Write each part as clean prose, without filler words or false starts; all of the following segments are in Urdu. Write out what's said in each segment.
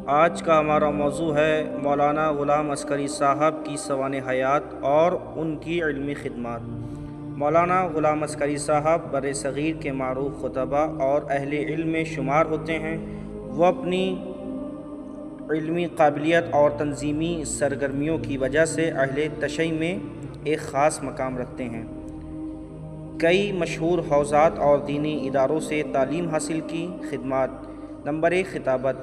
آج کا ہمارا موضوع ہے مولانا غلام عسکری صاحب کی سوانح حیات اور ان کی علمی خدمات۔ مولانا غلام عسکری صاحب بر صغیر کے معروف خطبہ اور اہل علم میں شمار ہوتے ہیں۔ وہ اپنی علمی قابلیت اور تنظیمی سرگرمیوں کی وجہ سے اہل تشیع میں ایک خاص مقام رکھتے ہیں۔ کئی مشہور حوزات اور دینی اداروں سے تعلیم حاصل کی۔ خدمات: نمبر 1، خطابت۔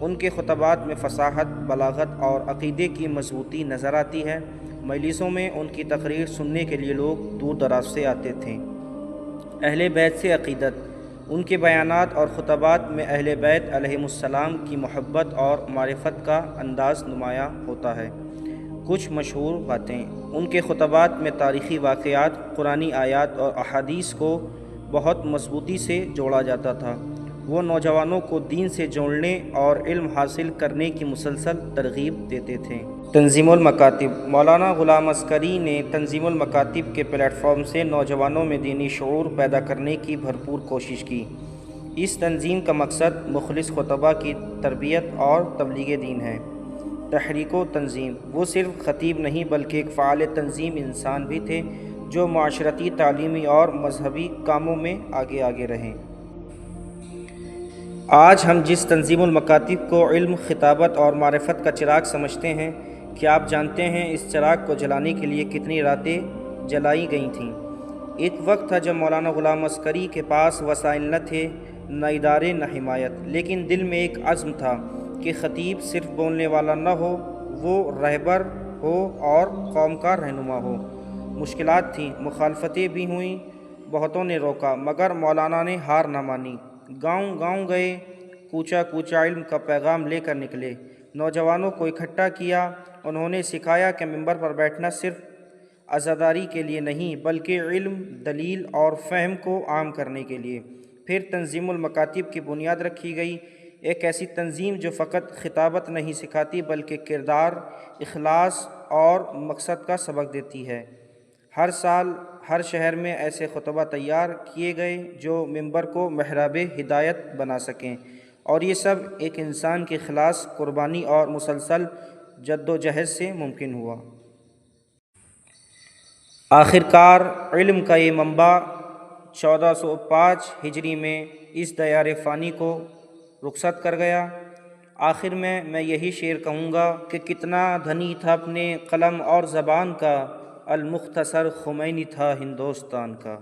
ان کے خطبات میں فصاحت، بلاغت اور عقیدے کی مضبوطی نظر آتی ہے۔ مجلسوں میں ان کی تقریر سننے کے لیے لوگ دور دراز سے آتے تھے۔ اہل بیت سے عقیدت: ان کے بیانات اور خطبات میں اہل بیت علیہم السلام کی محبت اور معرفت کا انداز نمایاں ہوتا ہے۔ کچھ مشہور باتیں: ان کے خطبات میں تاریخی واقعات، قرآنی آیات اور احادیث کو بہت مضبوطی سے جوڑا جاتا تھا۔ وہ نوجوانوں کو دین سے جوڑنے اور علم حاصل کرنے کی مسلسل ترغیب دیتے تھے۔ تنظیم المکاتب: مولانا غلام عسکری نے تنظیم المکاتب کے پلیٹ فارم سے نوجوانوں میں دینی شعور پیدا کرنے کی بھرپور کوشش کی۔ اس تنظیم کا مقصد مخلص خطباء کی تربیت اور تبلیغ دین ہے۔ تحریک و تنظیم: وہ صرف خطیب نہیں بلکہ ایک فعال تنظیم انسان بھی تھے جو معاشرتی، تعلیمی اور مذہبی کاموں میں آگے رہے۔ آج ہم جس تنظیم المکاتب کو علم، خطابت اور معرفت کا چراغ سمجھتے ہیں، کیا آپ جانتے ہیں اس چراغ کو جلانے کے لیے کتنی راتیں جلائی گئی تھیں؟ ایک وقت تھا جب مولانا غلام عسکری کے پاس وسائل نہ تھے، نہ ادارے، نہ حمایت، لیکن دل میں ایک عزم تھا کہ خطیب صرف بولنے والا نہ ہو، وہ رہبر ہو اور قوم کا رہنما ہو۔ مشکلات تھیں، مخالفتیں بھی ہوئیں، بہتوں نے روکا، مگر مولانا نے ہار نہ مانی۔ گاؤں گاؤں گئے، کوچہ کوچہ علم کا پیغام لے کر نکلے، نوجوانوں کو اکٹھا کیا۔ انہوں نے سکھایا کہ ممبر پر بیٹھنا صرف عزاداری کے لیے نہیں بلکہ علم، دلیل اور فہم کو عام کرنے کے لیے۔ پھر تنظیم المکاتب کی بنیاد رکھی گئی، ایک ایسی تنظیم جو فقط خطابت نہیں سکھاتی بلکہ کردار، اخلاص اور مقصد کا سبق دیتی ہے۔ ہر سال ہر شہر میں ایسے خطبہ تیار کیے گئے جو ممبر کو محراب ہدایت بنا سکیں، اور یہ سب ایک انسان کے اخلاص، قربانی اور مسلسل جدوجہد سے ممکن ہوا۔ آخرکار علم کا یہ منبع 1405 ہجری میں اس دیار فانی کو رخصت کر گیا۔ آخر میں یہی شعر کہوں گا کہ کتنا دھنی تھا اپنے قلم اور زبان کا، المختصر خمینی تھا ہندوستان کا۔